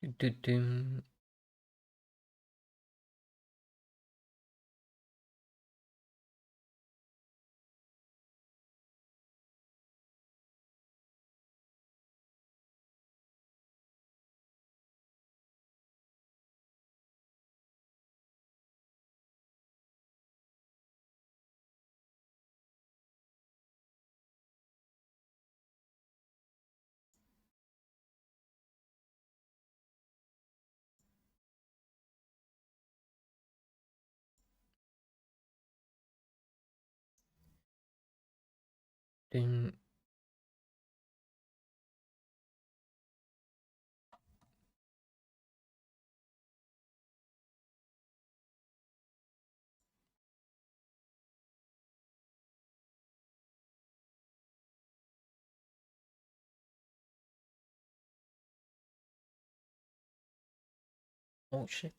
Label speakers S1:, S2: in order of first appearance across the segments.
S1: Du-du-dum. Dum. Oh shit.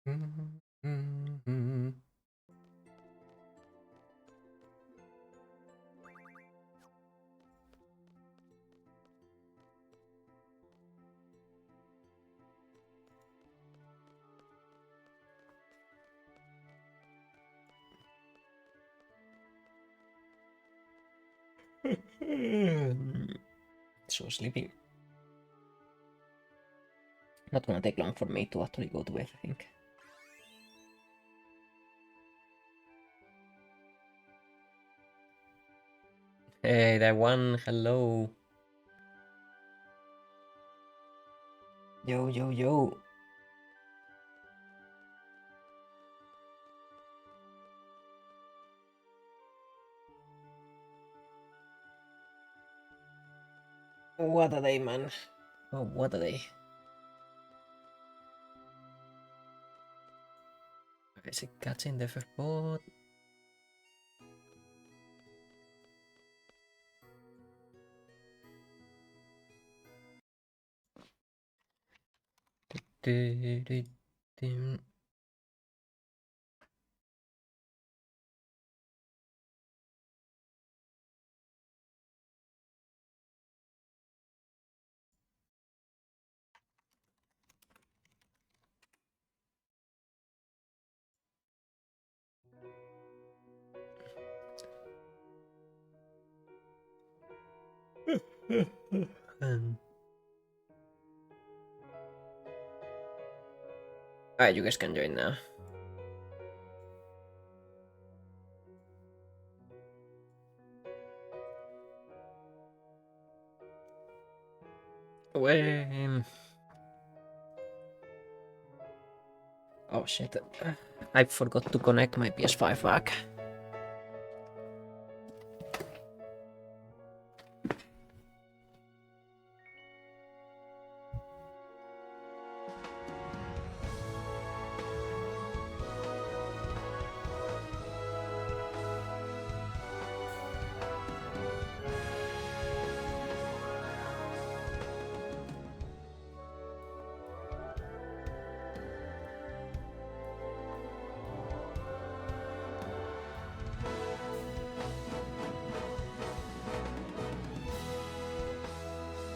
S1: Mm-hmm. So sleepy. Not gonna take long for me to actually go to bed, I think. Hey, that one, hello. Yo, yo, yo. What a day, man. Oh, what a day. Is it catching the first bot? Du-du-du-dum. Alright, you guys can join now. When... Oh shit. I forgot to connect my PS5 back.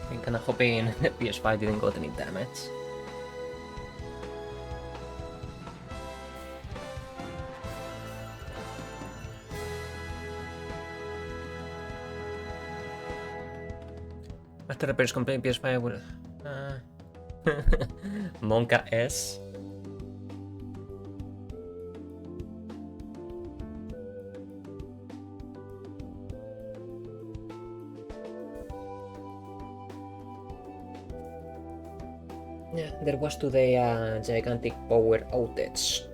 S1: I'm kinda hoping PS5 didn't got any damage. After repairs complete, PS5 will... Monka S. Yeah, there was today a gigantic power outage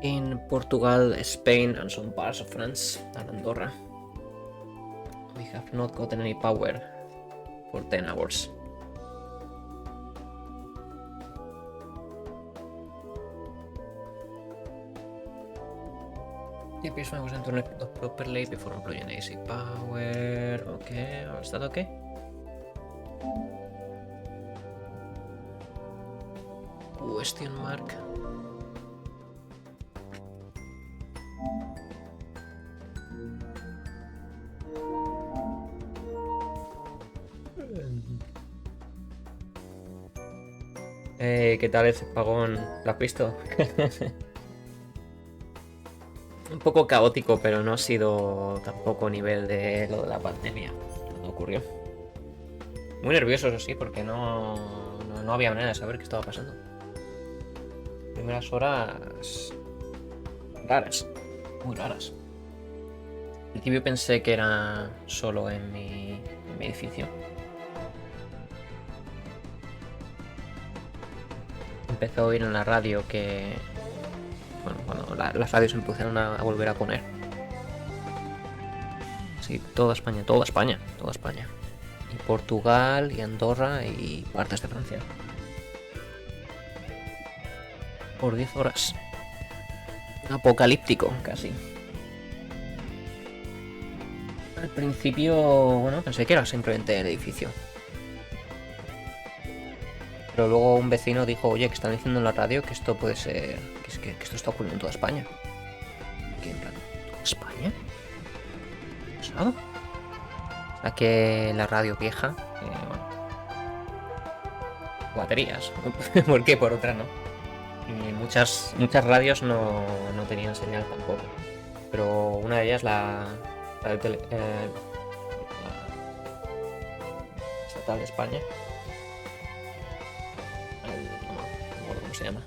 S1: in Portugal, Spain, and some parts of France and Andorra. We have not gotten any power for 10 hours.
S2: The PS5 wasn't turned off properly before employing AC power. Okay, is that okay? Question mark. ¿Qué tal ese apagón? ¿Lo has visto? Un poco caótico, pero no ha sido tampoco nivel de lo de la pandemia cuando ocurrió. Muy nervioso, eso sí, porque no había manera de saber qué estaba pasando. Primeras horas raras, muy raras. Al principio pensé que era solo en mi edificio. Empecé a oír en la radio que... Bueno, cuando las radios empezaron a volver a poner. Sí, toda España, toda España, toda España. Y Portugal, y Andorra, y partes de Francia. Por 10 horas. Apocalíptico, casi. Al principio, bueno, pensé que era simplemente el edificio. Pero luego un vecino dijo, oye, que están diciendo en la radio que esto puede ser... Que esto está ocurriendo en toda España. ¿Qué en plan? ¿Toda España? ¿Pasado? O sea que la radio vieja... bueno, baterías. ¿Por qué? Por otra no. Y muchas radios no tenían señal tampoco. Pero una de ellas, la estatal de España, no me acuerdo cómo se llama,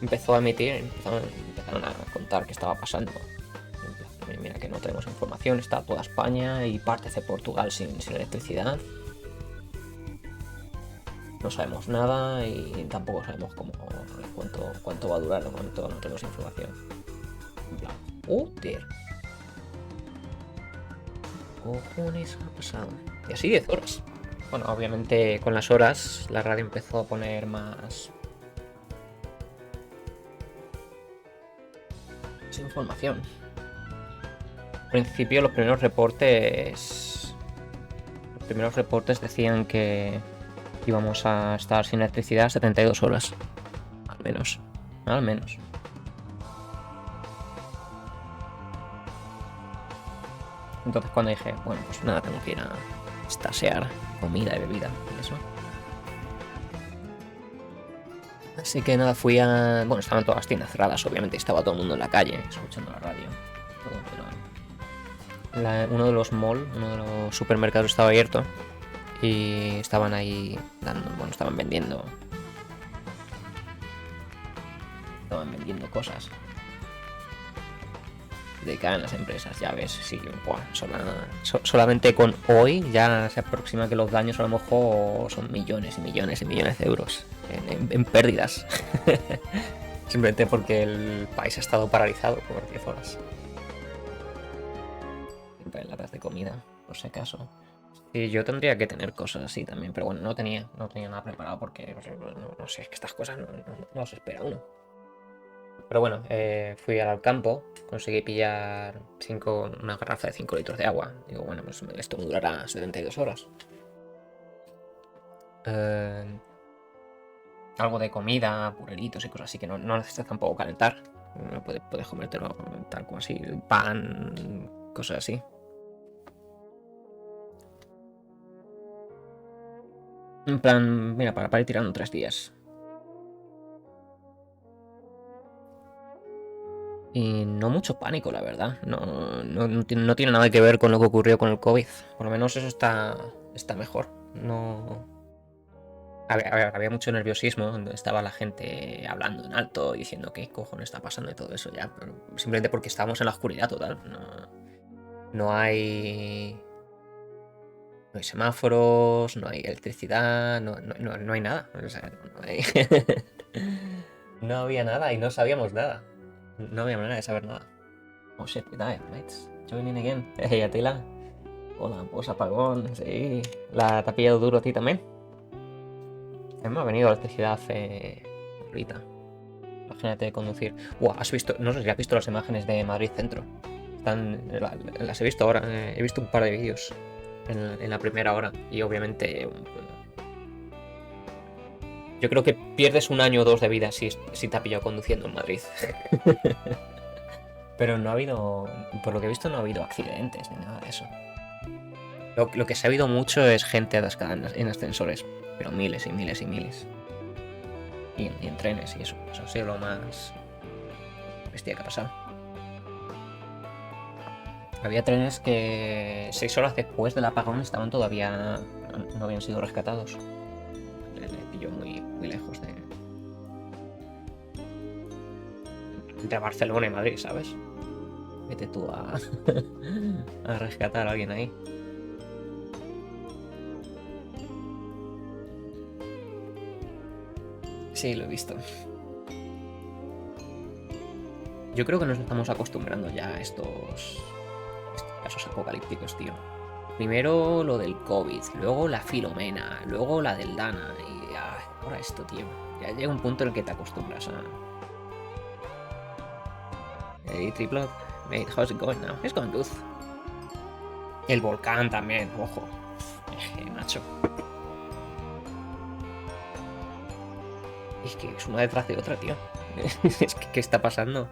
S2: empezó a emitir, empezaron a contar qué estaba pasando. Mira que no tenemos información, está toda España y partes de Portugal sin electricidad. No sabemos nada y tampoco sabemos cuánto va a durar, de momento no tenemos información. En plan, ¡joder! ¿Qué cojones ha pasado? Y así 10 horas. Bueno, obviamente con las horas la radio empezó a poner más información. Al principio los primeros reportes decían que íbamos a estar sin electricidad 72 horas. Al menos. Entonces cuando dije, bueno, pues nada, tengo que ir a estasear comida y bebida y eso. Así que nada, fui a... Bueno, estaban todas las tiendas cerradas, obviamente, estaba todo el mundo en la calle, escuchando la radio. Uno de los malls, uno de los supermercados estaba abierto. Y estaban ahí estaban vendiendo cosas. Dedicaban las empresas, ya ves, sí, solamente con hoy ya se aproxima que los daños a lo mejor son millones y millones y millones de euros en pérdidas. Simplemente porque el país ha estado paralizado por 10 horas. Siempre en latas de comida, por si acaso. Sí, yo tendría que tener cosas así también, pero bueno, no tenía nada preparado porque no sé, es que estas cosas no se espera uno. Pero bueno, fui al campo, conseguí pillar una garrafa de 5 litros de agua. Digo, bueno, pues esto me durará 72 horas. Algo de comida, pureritos y cosas así que no necesitas tampoco calentar. Puedes comértelo tal como así, pan, cosas así. En plan, mira, para ir tirando 3 días. Y no mucho pánico, la verdad. No tiene nada que ver con lo que ocurrió con el COVID. Por lo menos eso está mejor. No... Había mucho nerviosismo, donde estaba la gente hablando en alto, diciendo qué cojones está pasando y todo eso ya. Pero simplemente porque estábamos en la oscuridad total. No hay semáforos, no hay electricidad, no hay nada. O sea, no había nada y no sabíamos nada. No había manera de saber nada. Oh shit, we died, mates. Joining again. Hey, Atila. Hola, pues apagón, sí. ¿Te ha pillado duro a ti también? Hemos venido a la electricidad hace... ahorita. imagínate conducir. Buah, has visto, no sé si has visto las imágenes de Madrid Centro. Las he visto ahora, he visto un par de vídeos en la primera hora. Y obviamente yo creo que pierdes un año o dos de vida si te ha pillado conduciendo en Madrid. Pero no ha habido, por lo que he visto, no ha habido accidentes ni nada de eso. Lo que se ha habido mucho es gente atascada en ascensores, pero miles y miles y miles. Y en trenes y eso. Eso ha sido lo más bestia que ha pasado. Había trenes que 6 horas después del apagón estaban todavía, no habían sido rescatados. Le pilló muy, muy lejos de... entre Barcelona y Madrid, ¿sabes? Vete tú a rescatar a alguien ahí. Sí, lo he visto. Yo creo que nos estamos acostumbrando ya a estos casos apocalípticos, tío. Primero lo del COVID, luego la Filomena, luego la del Dana y ahora esto, tío. Ya llega un punto en el que te acostumbras a... Hey, Triplot, mate, how's it going now? It's going good. El volcán también, ojo. Macho. Es que es una detrás de otra, tío. Es que, ¿qué está pasando?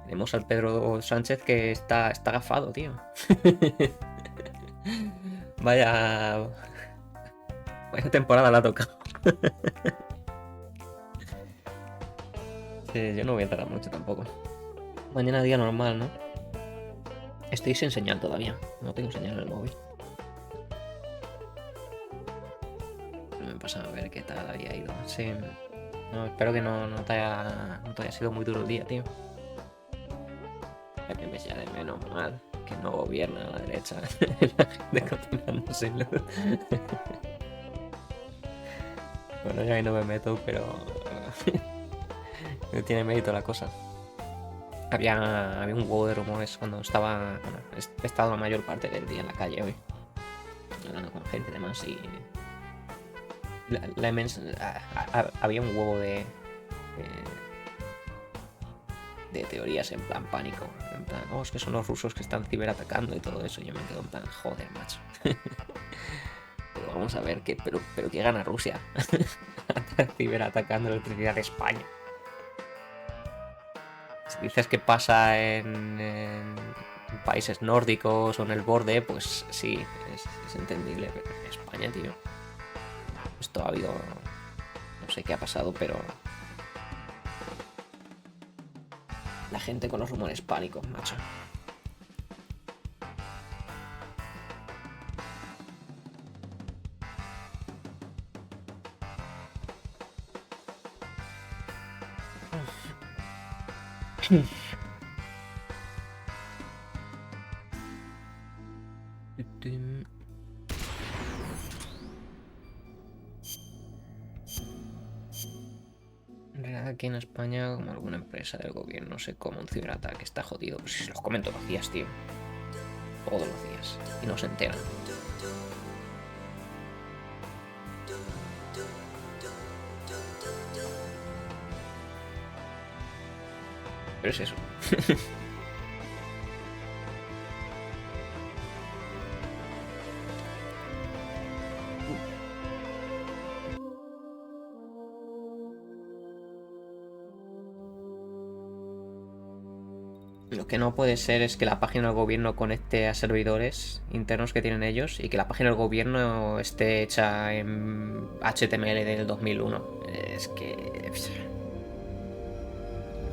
S2: Tenemos al Pedro Sánchez que está agafado, tío. Vaya temporada la ha tocado. Sí, yo no voy a tardar mucho tampoco. Mañana día normal, ¿no? Estoy sin señal todavía. No tengo señal en el móvil. Me pasa a ver qué tal había ido. Sí. No, espero que no te haya sido muy duro el día, tío. Ya que me sea de menos mal que no gobierna a la derecha. La gente cocinando sin luz. Bueno, ya ahí no me meto, pero... no tiene mérito la cosa. Había un huevo de rumores cuando estaba... Bueno, he estado la mayor parte del día en la calle hoy. Hablando con gente y demás y... había un huevo de teorías en plan pánico. En plan, oh, es que son los rusos que están ciberatacando y todo eso. Y yo me quedo en plan, joder, macho. Pero vamos a ver, pero ¿qué gana Rusia? Ciberatacando la electricidad de España. Si dices que pasa en países nórdicos o en el borde, pues sí, es entendible. Pero en España, tío, esto ha habido... no sé qué ha pasado, pero... la gente con los rumores pánicos, macho. Aquí en España, como alguna empresa del gobierno, no sé cómo un ciberataque está jodido. Pues si se los comento todos los días, tío. Todos los días. Y no se enteran. Pero es eso. Lo que no puede ser es que la página del gobierno conecte a servidores internos que tienen ellos y que la página del gobierno esté hecha en HTML del 2001. Es que...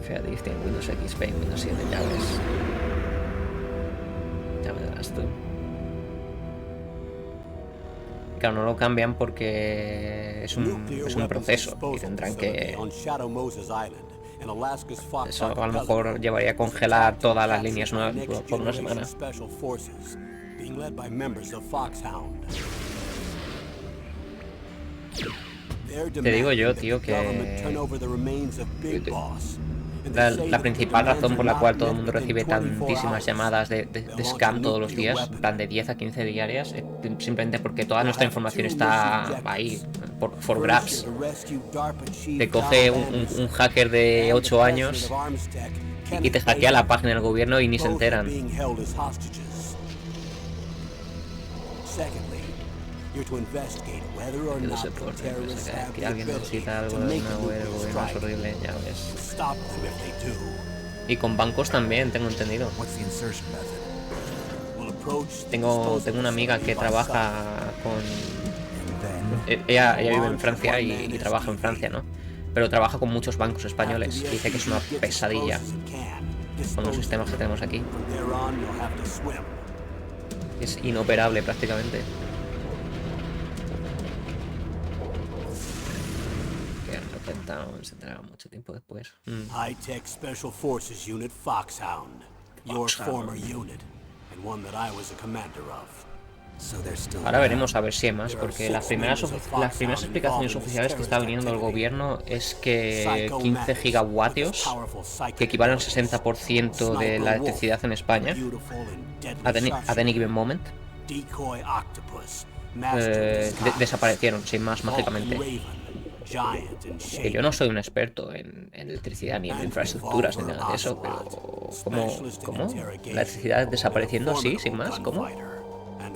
S2: Fea en Windows XP, en Windows 7, ya ves. Ya me darás tú. Claro, no lo cambian porque es un proceso y tendrán que... Eso a lo mejor llevaría a congelar todas las líneas nuevas por una semana. Te digo yo, tío, que la principal razón por la cual todo el mundo recibe tantísimas llamadas de scam todos los días, en plan de 10 a 15 diarias, es simplemente porque toda nuestra información está ahí for grabs. Te coge un hacker de 8 años y te hackea la página del gobierno y ni se enteran. Que no sé por qué, que alguien necesita algo de una web, el gobierno es horrible, ya ves. Y con bancos también, tengo entendido. Tengo una amiga que trabaja con... Ella vive en Francia y trabaja en Francia, ¿no? Pero trabaja con muchos bancos españoles y dice que es una pesadilla con los sistemas que tenemos aquí. Es inoperable prácticamente. Que Rocketown se enterará mucho tiempo después.
S3: High-Tech Special Forces Unit Foxhound. Your former unit, and one that I was a commander of.
S2: Ahora veremos a ver si hay más, porque las primeras explicaciones oficiales que está viniendo del gobierno es que 15 gigavatios, que equivalen al 60% de la electricidad en España, at any given moment, desaparecieron sin más mágicamente. Que yo no soy un experto en electricidad ni en infraestructuras ni nada de eso, pero ¿cómo? ¿La electricidad desapareciendo así, sin más? ¿Cómo? La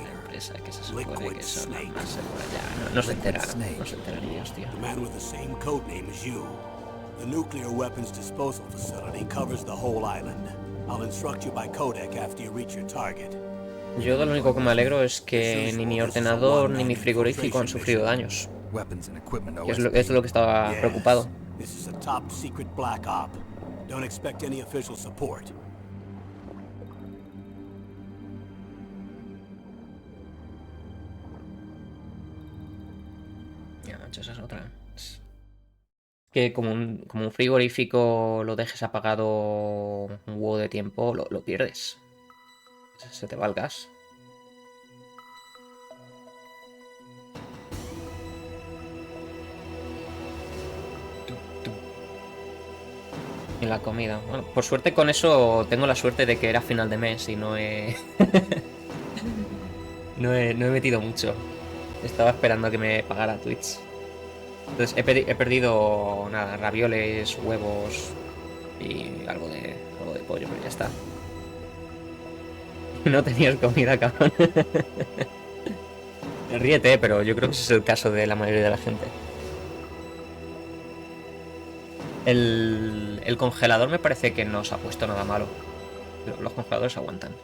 S2: empresa que se supone que son las más seguras ya. No se entera ni Dios, tío.
S3: The nuclear weapons disposal facility covers the whole island. I'll instruct you by codec after you reach your target.
S2: Yo de lo único que me alegro es que ni mi ordenador ni mi frigorífico han sufrido daños. Es lo que estaba preocupado.
S3: This is a top secret black op. Don't expect any official support.
S2: Ya, macho, esa es otra. Que como un frigorífico lo dejes apagado un huevo de tiempo, lo pierdes. Se te va el gas. Y la comida. Bueno, por suerte con eso tengo la suerte de que era final de mes y no he... no he metido mucho. Estaba esperando a que me pagara Twitch. Entonces he perdido nada, ravioles, huevos y algo de pollo, pero ya está. No tenías comida, cabrón. Ríete, pero yo creo que ese es el caso de la mayoría de la gente. El congelador me parece que no se ha puesto nada malo. Los congeladores aguantan.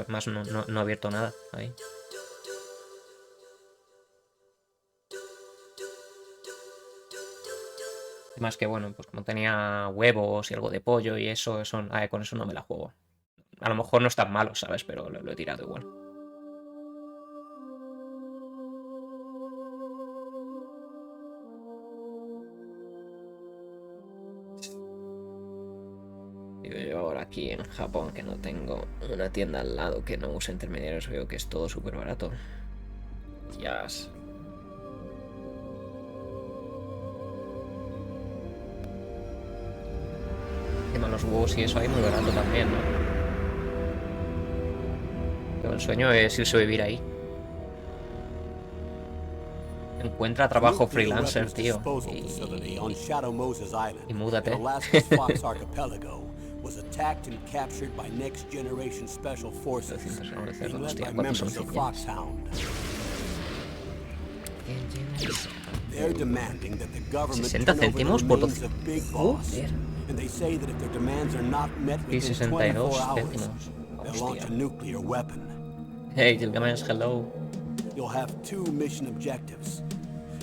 S2: Más no he abierto nada ahí. Más que bueno, pues como tenía huevos y algo de pollo y eso, con eso no me la juego. A lo mejor no es tan malo, ¿sabes? Pero lo he tirado igual. Yo ahora aquí en Japón que no tengo una tienda al lado que no use intermediarios, veo que es todo súper barato. Yes. Los huevos y eso hay muy barato también, ¿no? Pero el sueño es irse a vivir ahí. Encuentra trabajo freelancer, tío. Y múdate. Hostia, ¿cuántos son 60 céntimos por 12. Joder. Y 62 céntimos. Hostia. Hey, Gilgamesh, hello.
S3: You'll have two mission objectives.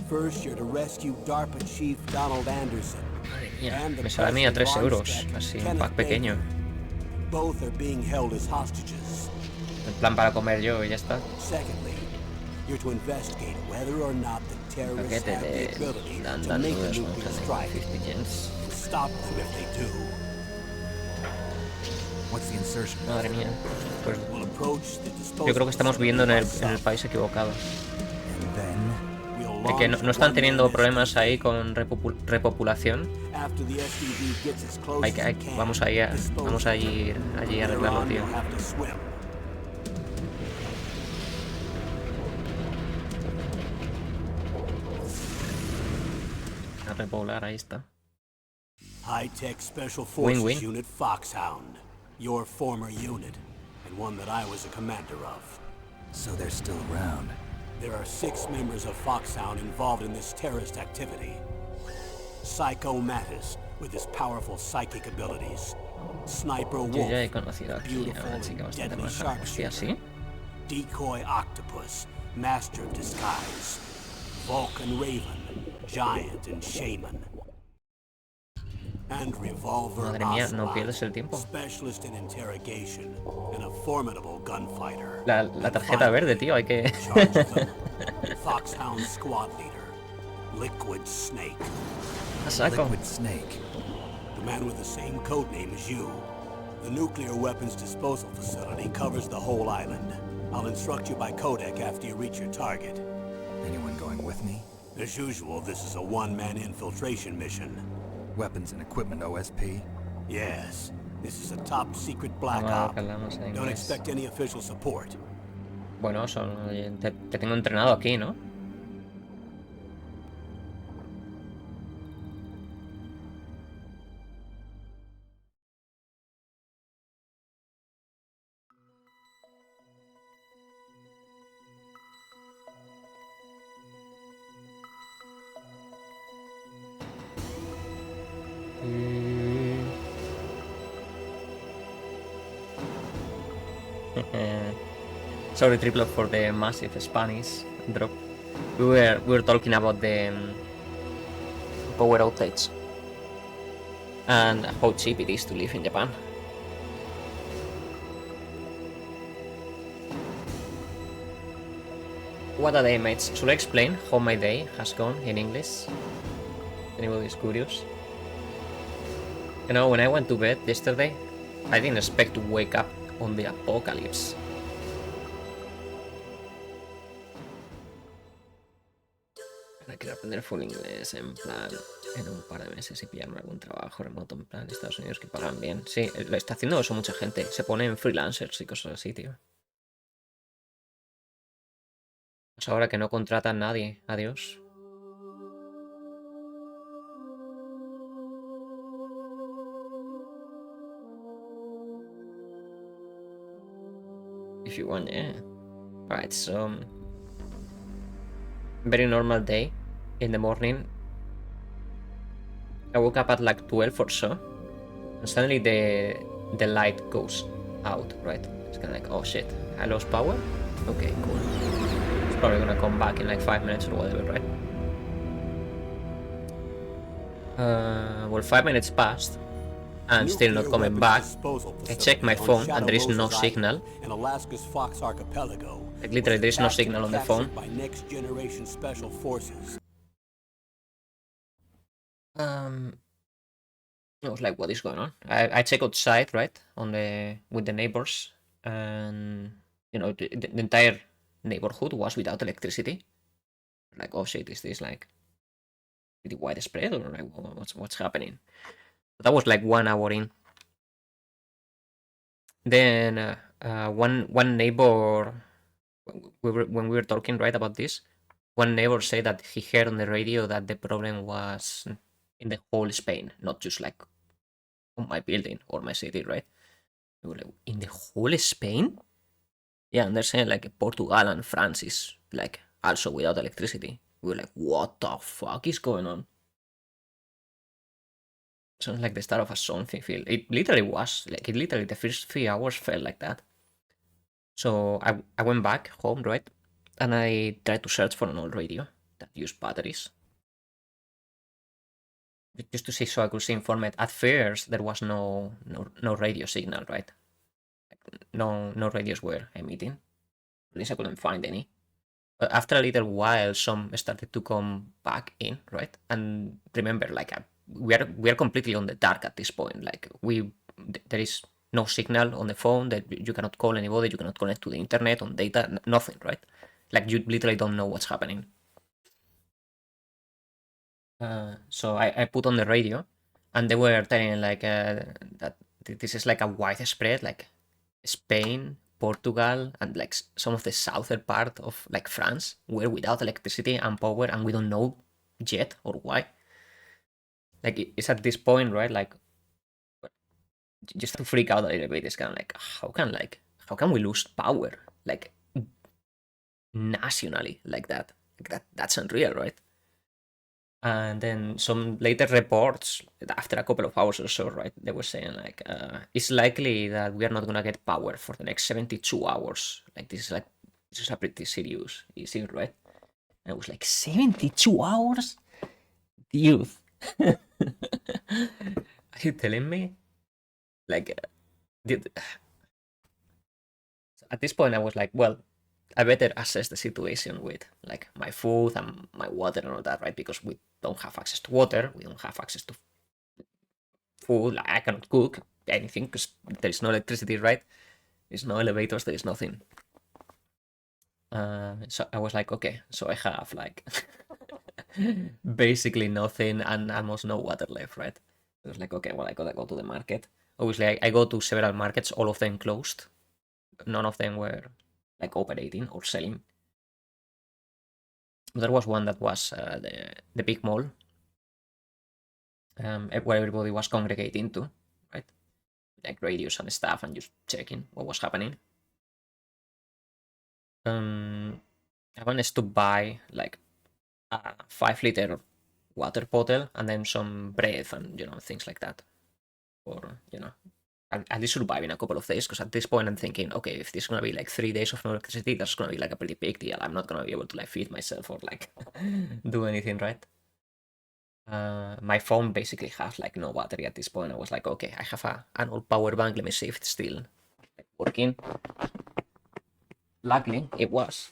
S3: First, you're to rescue DARPA Chief Donald Anderson.
S2: Madre mía, me sale a mí a 3 euros, así un pack pequeño.
S3: Both are being held as hostages.
S2: En plan para comer yo y ya está.
S3: Secondly, you're to investigate whether or not the terrorists have the ability to make a nuclear strike. Stop them if they do.
S2: Madre mía. Pues yo creo que estamos viviendo en el país equivocado. De que no están teniendo problemas ahí con repopulación. Vamos a ir allí a arreglarlo, tío. repoblar, ahí está.
S3: High-tech Special
S2: Win-win.
S3: Forces Unit Foxhound. Your former unit, and one that I was a commander of.
S4: So they're still around.
S3: There are 6 members of Foxhound involved in this terrorist activity. Psycho Mattis, with his powerful psychic abilities. Sniper
S2: Yo ya he
S3: Wolf,
S2: conocido aquí a
S3: beautiful
S2: una chica
S3: and
S2: bastante
S3: deadly
S2: maja. Hostia,
S3: sharpshooter.
S2: ¿sí?
S3: Decoy Octopus, Master of Disguise. Vulcan Raven, Giant and Shaman. And Revolver
S2: Madre mía, no
S3: Ocelot,
S2: pierdes el tiempo.
S3: specialist in interrogation and a formidable gunfighter.
S2: La
S3: And
S2: tarjeta
S3: finally,
S2: verde, tío, hay que...
S3: in charge of them, Foxhound Squad Leader, Liquid Snake.
S2: A saco.
S4: Liquid Snake.
S3: The man with the same codename as you. The nuclear weapons disposal facility covers the whole island. I'll instruct you by codec after you reach your target.
S4: Anyone going with me?
S3: As usual, this is a one-man infiltration mission.
S4: Weapons and equipment OSP?
S3: Yes, this is a top-secret black
S2: Vamos
S3: op.
S2: a hablarnos en
S3: Don't
S2: inglés.
S3: expect any official support.
S2: Bueno, te tengo entrenado aquí, ¿no? Sorry, Triplo, for the massive Spanish drop. We were talking about the power outage and how cheap it is to live in Japan. What a day, mates. Should I explain how my day has gone in English? Anybody is curious? You know, when I went to bed yesterday, I didn't expect to wake up on the apocalypse. Ahora quiero aprender full inglés, en plan, en un par de meses y pillarme algún trabajo remoto, en plan, Estados Unidos que pagan bien. Sí, lo está haciendo eso mucha gente. Se ponen freelancers y cosas así, tío. Pues ahora que no contratan nadie. Adiós. If you want, yeah. Alright, so... very normal day. In the morning, I woke up at like 12 or so. And suddenly the light goes out, right? It's kind of like, oh shit, I lost power? Okay, cool. It's probably gonna come back in like 5 minutes or whatever, right? Well, 5 minutes passed, and still not coming back. I checked my phone, and there is no signal.
S3: In Alaska's Fox Archipelago.
S2: Like literally, there is no signal on the phone.
S3: By next generation special forces.
S2: I was like, what is going on? I check outside, right, on the with the neighbors, and you know the entire neighborhood was without electricity. Like, oh shit, is this like pretty widespread or like what's happening? But that was like 1 hour in. Then one neighbor, when we were talking right about this, one neighbor said that he heard on the radio that the problem was in the whole Spain, not just like on my building or my city, right? We were like, in the whole Spain? Yeah, and they're saying like Portugal and France is like also without electricity. We were like, what the fuck is going on? Sounds like the start of a something feel. It literally was. Like, it literally, the first 3 hours felt like that. So I went back home, right? And I tried to search for an old radio that used batteries. Just to see so I could see informed. At first, there was no radio signal, right? Like, no radios were emitting. At least I couldn't find any. But after a little while, some started to come back in, right? And remember, like, we are completely on the dark at this point. Like, there is no signal on the phone, that you cannot call anybody, you cannot connect to the internet, on data, nothing, right? Like, you literally don't know what's happening. So I put on the radio, and they were telling like that this is like a widespread, like Spain, Portugal, and like some of the southern part of like France were without electricity and power, and we don't know yet or why. Like it's at this point, right? Like just to freak out a little bit. It's kind of like how can we lose power like nationally like that? Like that's unreal, right? And then some later reports after a couple of hours or so, right? They were saying like it's likely that we are not gonna get power for the next 72 hours. Like this is a pretty serious issue, right? And it was like 72 hours, dude. Are you telling me? Like, at this point, I was like, well, I better assess the situation with like my food and my water and all that, right? Because we don't have access to water, we don't have access to food. Like, I cannot cook anything because there is no electricity, right? There's no elevators, there is nothing. So I was like, okay, so I have like basically nothing and almost no water left, right? I was like, okay, well, I gotta go to the market. Obviously, I go to several markets, all of them closed. None of them were like operating or selling. There was one that was the big mall, where everybody was congregating to, right? Like radios and stuff, and just checking what was happening. I managed to buy like a 5-liter water bottle and then some bread and things like that, or at least surviving a couple of days. Because at this point I'm thinking, okay, if this is gonna be like 3 days of no electricity, that's gonna be like a pretty big deal. I'm not gonna be able to like feed myself or like do anything, right? My phone basically has like no battery at this point. I was like, okay, I have an old power bank. Let me see if it's still like, working. Luckily, it was.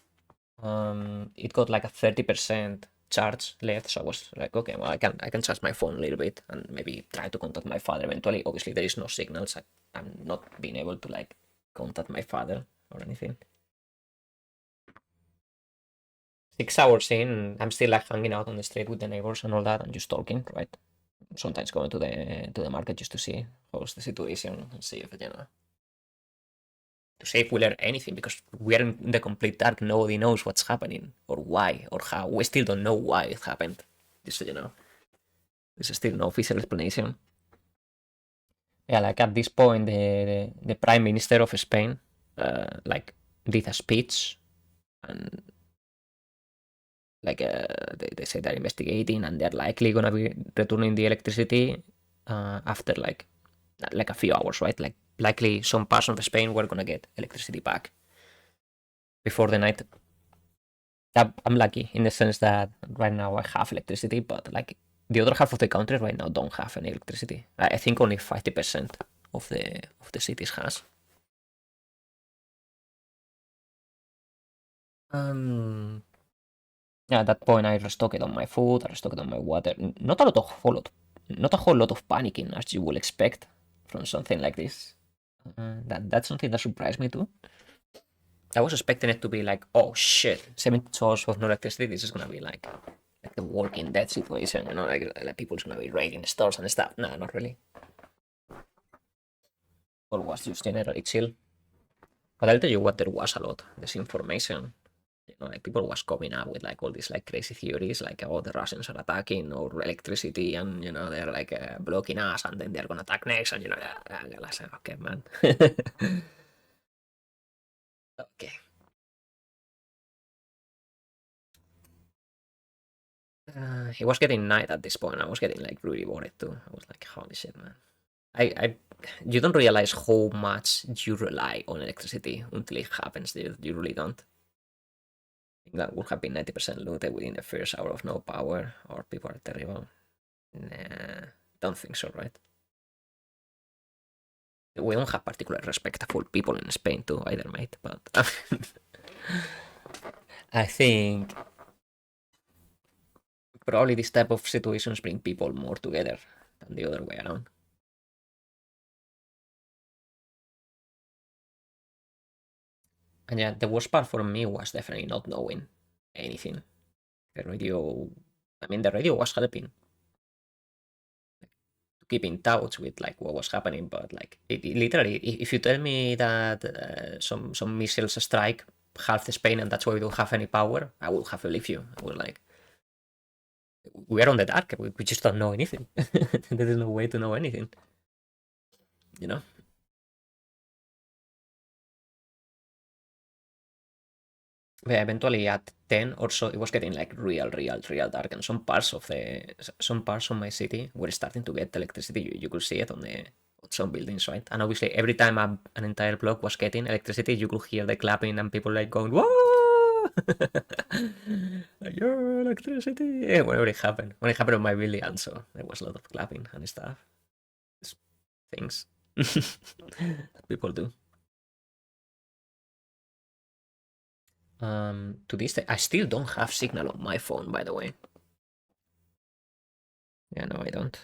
S2: It got like a 30% charge left, so I was like, okay, well, I can charge my phone a little bit and maybe try to contact my father eventually. Obviously, there is no signals. I'm not being able to like contact my father or anything. 6 hours in, I'm still like hanging out on the street with the neighbors and all that, and just talking, right? Sometimes going to the market just to see how's the situation and see if to see if we learn anything, because we are in the complete dark. Nobody knows what's happening or why or how. We still don't know why it happened. Just there's still no official explanation. Yeah, like at this point, the Prime Minister of Spain like did a speech, and like they say they're investigating and they're likely gonna be returning the electricity after like a few hours, right? Like likely some parts of Spain were gonna get electricity back before the night. I'm lucky in the sense that right now I have electricity, but like the other half of the country right now don't have any electricity. I think only 50% of the cities has. Yeah, at that point I restocked on my food, I restocked on my water. Not a whole lot of panicking as you will expect from something like this. That's something that surprised me too. I was expecting it to be like, oh shit, 72 hours of no electricity. This is gonna be like the Walking Dead situation, like people's gonna be raiding the stores and stuff. No, not really. Or was just generally chill. But I'll tell you what, there was a lot disinformation. Like people was coming up with like all these like crazy theories, like oh the Russians are attacking or electricity, and they're like blocking us, and then they're gonna attack next, and I said, okay, man. Okay. It was getting night at this point. I was getting like really worried too. I was like, holy shit, man. You don't realize how much you rely on electricity until it happens. You really don't. That would have been 90% looted within the first hour of no power, or people are terrible. Nah, don't think so, right? We don't have particularly respectful people in Spain too, either, mate. But I think probably this type of situations bring people more together than the other way around. And yeah, the worst part for me was definitely not knowing anything. The radio was helping to keep in touch with like what was happening, but like it literally, if you tell me that some missiles strike half the Spain and that's why we don't have any power, I will have to believe you. I will like, we are on the dark. We just don't know anything. There is no way to know anything. You know? Yeah, eventually at 10 or so, it was getting like real dark, and some parts of my city were starting to get electricity. You could see it on some buildings, right? And obviously, every time an entire block was getting electricity, you could hear the clapping and people like going, "Whoa!" Like, "Your electricity!" Yeah, whenever it happened. When it happened on my building, also there was a lot of clapping and stuff. Just things that people do. To this day, I still don't have signal on my phone, by the way. Yeah, no, I don't.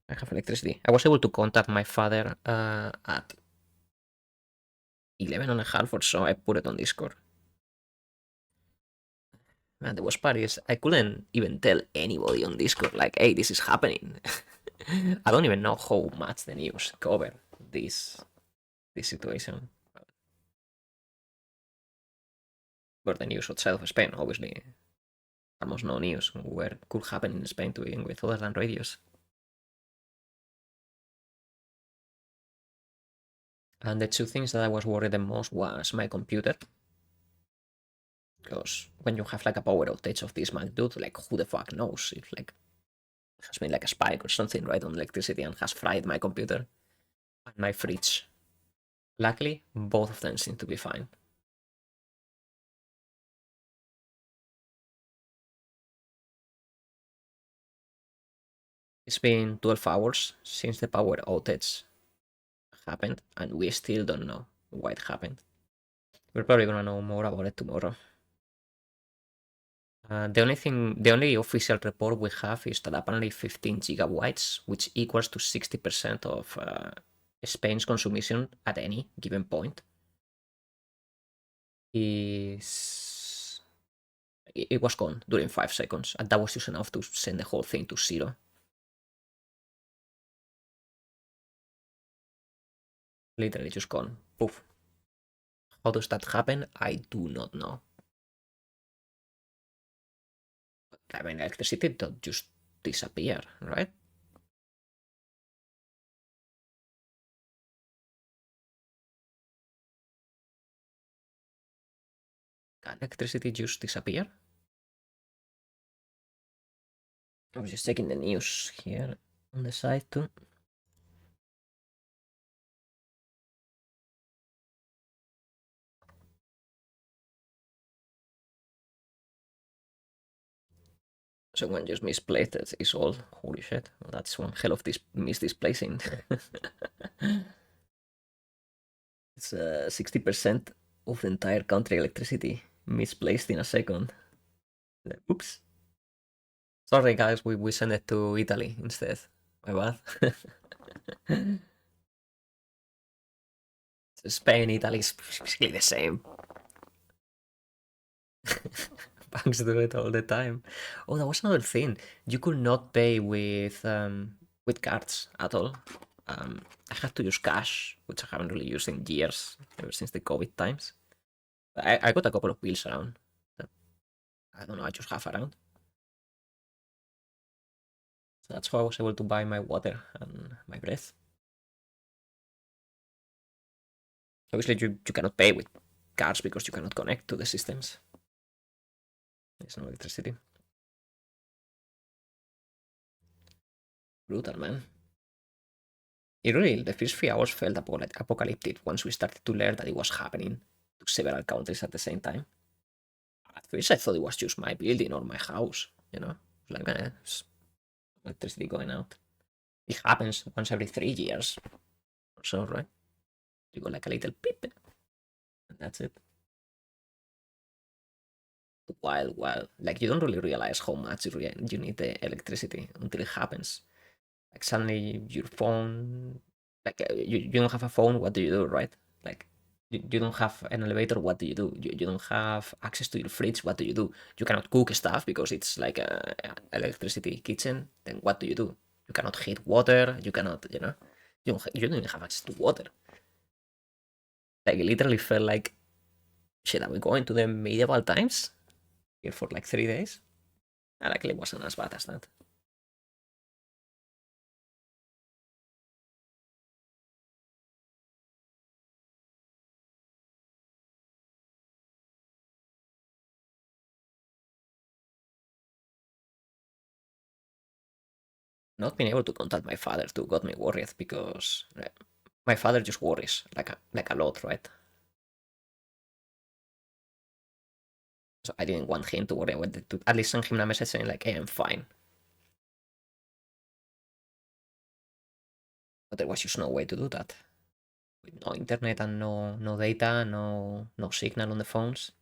S2: I have electricity. I was able to contact my father at 11 and a half or so. I put it on Discord. And the worst part is I couldn't even tell anybody on Discord, like, hey, this is happening. I don't even know how much the news cover this situation. But the news outside of Spain, obviously, almost no news where could happen in Spain to begin with, other than radios. And the two things that I was worried the most was my computer. Because when you have like a power outage of this magnitude, like who the fuck knows if like has been like a spike or something right on electricity and has fried my computer and my fridge. Luckily, both of them seem to be fine. It's been 12 hours since the power outage happened, and we still don't know why it happened. We're probably gonna know more about it tomorrow. The only official report we have is that apparently 15 gigabytes, which equals to 60% of Spain's consumption at any given point, it was gone during 5 seconds, and that was just enough to send the whole thing to zero. Literally just gone. Poof. How does that happen? I do not know. I mean, electricity don't just disappear, right? Can electricity just disappear? I was just checking the news here on the side too. Someone just misplaced it, is all. Holy shit. Well, that's one hell of this misdisplacing. It's 60% of the entire country electricity misplaced in a second. Oops. Sorry guys, we sent it to Italy instead. My bad. Spain, Italy is basically the same. Banks do it all the time. Oh, that was another thing. You could not pay with cards at all. I had to use cash, which I haven't really used in years, ever since the COVID times. I got a couple of bills around. That I don't know, I just have around. So that's how I was able to buy my water and my breath. Obviously, you cannot pay with cards because you cannot connect to the systems. There's no electricity. Brutal, man. It really, the first 3 hours felt apocalyptic once we started to learn that it was happening to several countries at the same time. At first, I thought it was just my building or my house, you know? Like, it's electricity going out. It happens once every 3 years or so, right? You go like a little beep, and that's it. While, like, you don't really realize how much you need the electricity until it happens. Like, suddenly your phone, like, you don't have a phone, what do you do, right? Like, you don't have an elevator, what do? You don't have access to your fridge, what do? You cannot cook stuff because it's like a electricity kitchen, then what do? You cannot heat water, you cannot, you don't even have access to water. Like, it literally felt like, shit, are we going to the medieval times? Here for like 3 days? And luckily it wasn't as bad as that. Not being able to contact my father too got me worried because my father just worries like a lot, right? So I didn't want him to worry. I wanted to at least send him a message saying like, "Hey, I'm fine." But there was just no way to do that. With no internet and no data, no signal on the phones.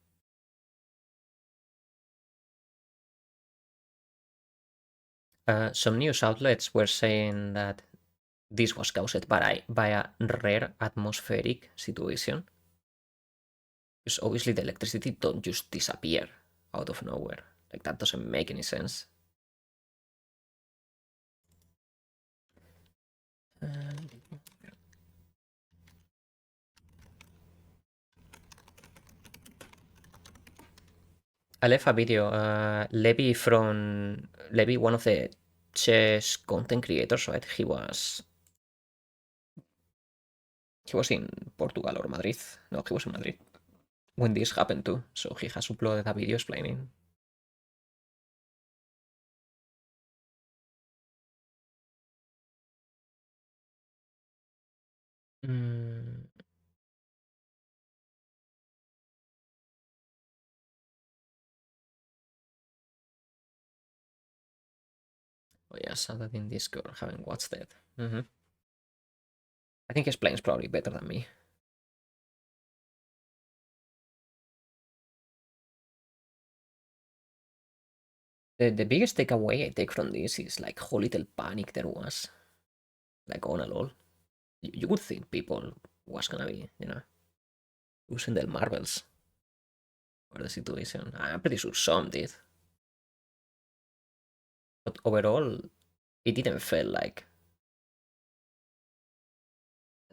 S2: Some news outlets were saying that this was caused by a rare atmospheric situation. Because obviously the electricity don't just disappear out of nowhere. Like that doesn't make any sense. I left a video. Levi, one of the chess content creators, right? He was in Portugal or Madrid. No, he was in Madrid when this happened too. So he has uploaded a video explaining. Mm. Oh yeah, saw that in Discord. Haven't watched it. I think he explains probably better than me. The biggest takeaway I take from this is like how little panic there was, like on a lol. You would think people was gonna be, losing their marbles for the situation. I'm pretty sure some did, but overall, it didn't feel like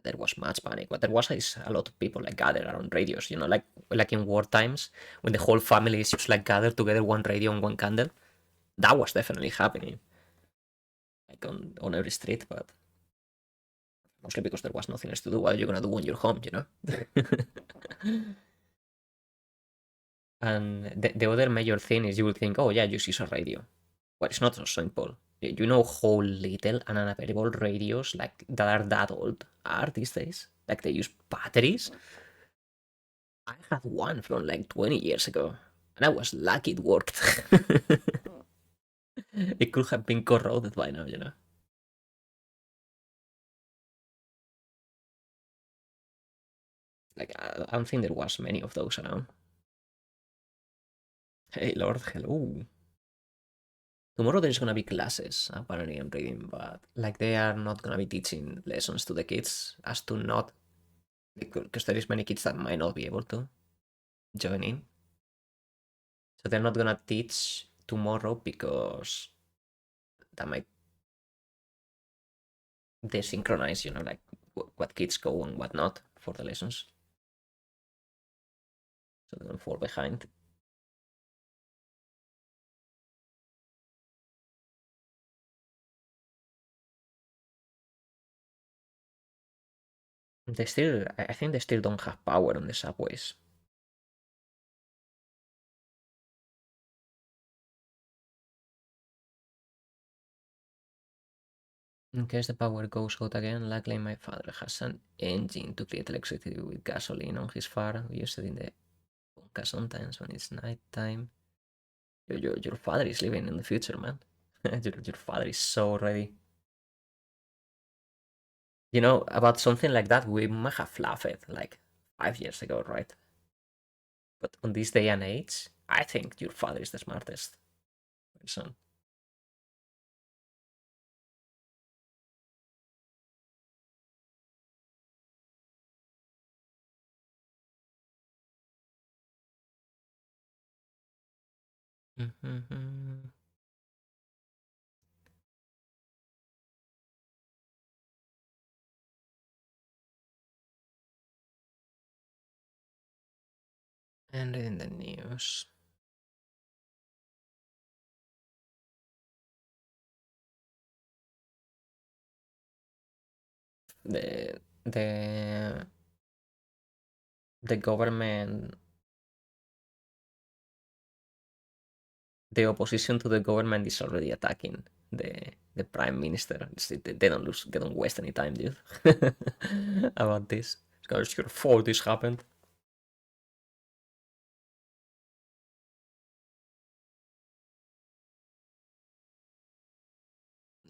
S2: there was much panic. What there was is a lot of people like gathered around radios, like in war times when the whole family is just like gathered together, one radio and one candle. That was definitely happening, like on every street, but mostly because there was nothing else to do. What are you gonna do when you're home? And the other major thing is you will think, oh yeah, just use a radio. Well, it's not so simple. You know how little and unavailable radios like that are that old are these days? Like they use batteries. I had one from like 20 years ago, and I was lucky it worked. It could have been corroded by now. Like I don't think there was many of those around. Hey Lord, hello. Tomorrow there's gonna be classes, apparently I'm reading, but like they are not gonna be teaching lessons to the kids as to not because there is many kids that might not be able to join in. So they're not gonna teach tomorrow because that might desynchronize, like what kids go and what not for the lessons. So they don't fall behind. I think they still don't have power on the subways. In case the power goes out again, luckily my father has an engine to create electricity with gasoline on his farm. We use it in the bunker sometimes when it's night time. Your father is living in the future, man. Your father is so ready. About something like that, we might have laughed like 5 years ago, right? But on this day and age, I think your father is the smartest person. Mhm. And in the news. The the the government, the opposition to the government is already attacking the prime minister. They don't waste any time, dude, about this. It's your fault this happened.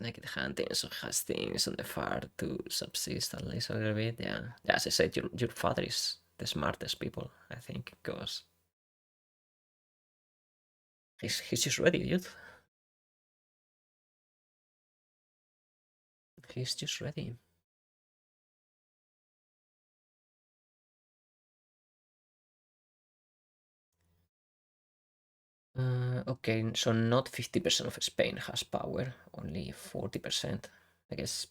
S2: Like the huntings has things on the far to subsist at least a little bit. Yeah, as I said, your father is the smartest people, I think, because he's just ready, dude. He's just ready. Okay, so not 50% of Spain has power, only 40%. I guess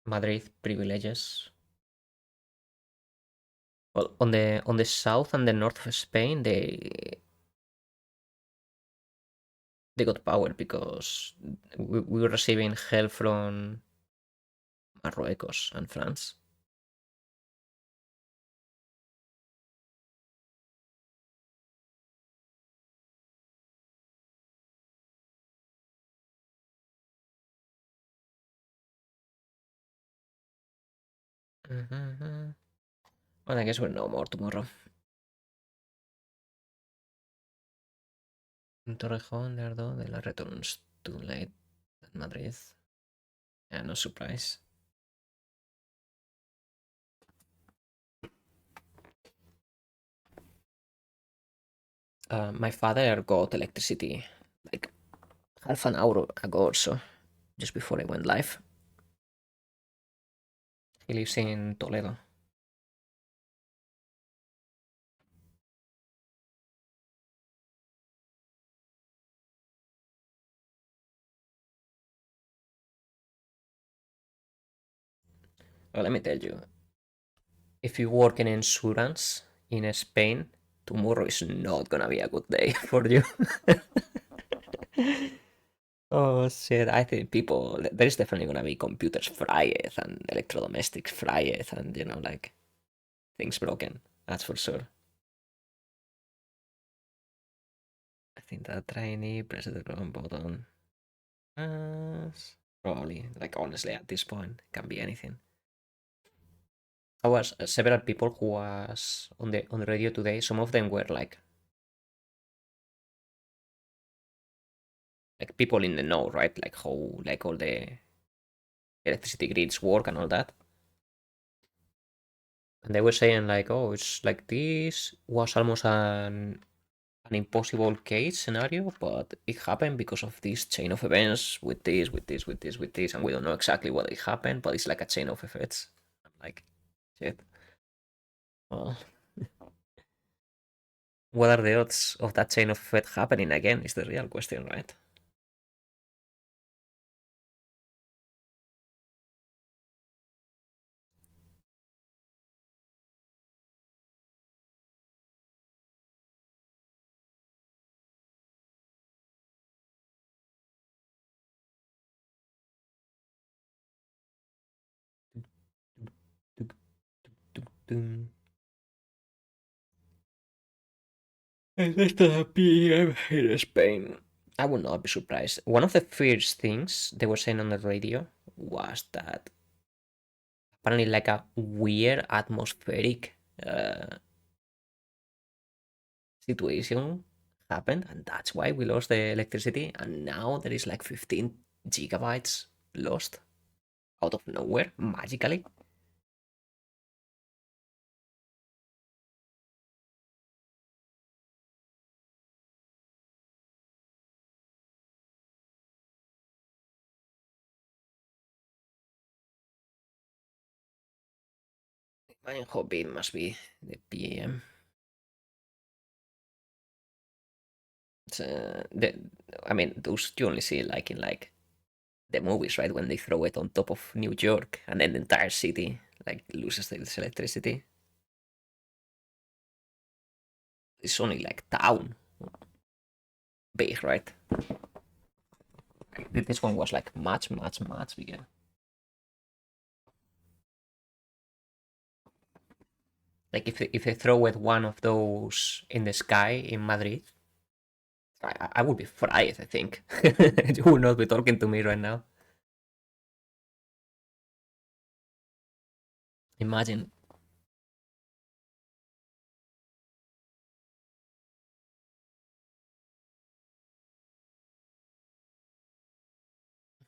S2: Madrid privileges. Well, on the south and the north of Spain, they got power because we were receiving help from Marruecos and France. Well, I guess we'll know more tomorrow. In Torrejón, Lerdo, de la returns too late at Madrid. Yeah, no surprise. My father got electricity like half an hour ago or so, just before I went live. He lives in Toledo. Well, let me tell you, if you work in insurance in Spain, tomorrow is not gonna be a good day for you. Oh shit, I think people, there is definitely gonna be computers fried and electrodomestics fried and, like things broken. That's for sure. I think that trainee pressed the wrong button. Probably, like honestly, at this point, it can be anything. I was several people who was on the radio today. Some of them were like people in the know, right? Like how like all the electricity grids work and all that. And they were saying like, oh, it's like this was almost an impossible case scenario, but it happened because of this chain of events with this, with this, with this, with this, and we don't know exactly what it happened, but it's like a chain of effects. I'm like, shit. Well, what are the odds of that chain of effect happening again? Is the real question, right? Esto PM in Spain. I would not be surprised. One of the first things they were saying on the radio was that apparently like a weird atmospheric situation happened, and that's why we lost the electricity. And now there is like 15 gigabytes lost out of nowhere magically. Imagine how big must be the PM. I mean, those you only see like in like the movies, right? When they throw it on top of New York and then the entire city like loses its electricity. It's only like town. Big, right? This one was like much bigger. Like if they throw it one of those in the sky in Madrid, I would be fried, I think. You will not be talking to me right now. Imagine.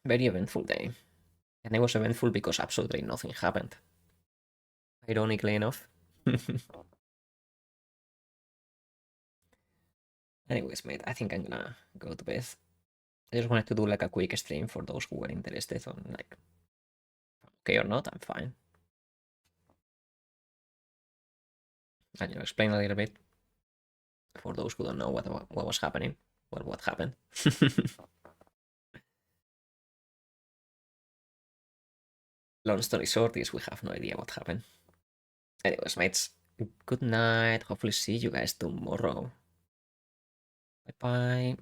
S2: Very eventful day. And it was eventful because absolutely nothing happened. Ironically enough. Anyways, mate, I think I'm gonna go to bed. I just wanted to do like a quick stream for those who were interested on like okay or not, I'm fine. And explain a little bit for those who don't know what was happening. Well, what happened. Long story short is we have no idea what happened. Anyways, mates, good night. Hopefully see you guys tomorrow. Bye bye.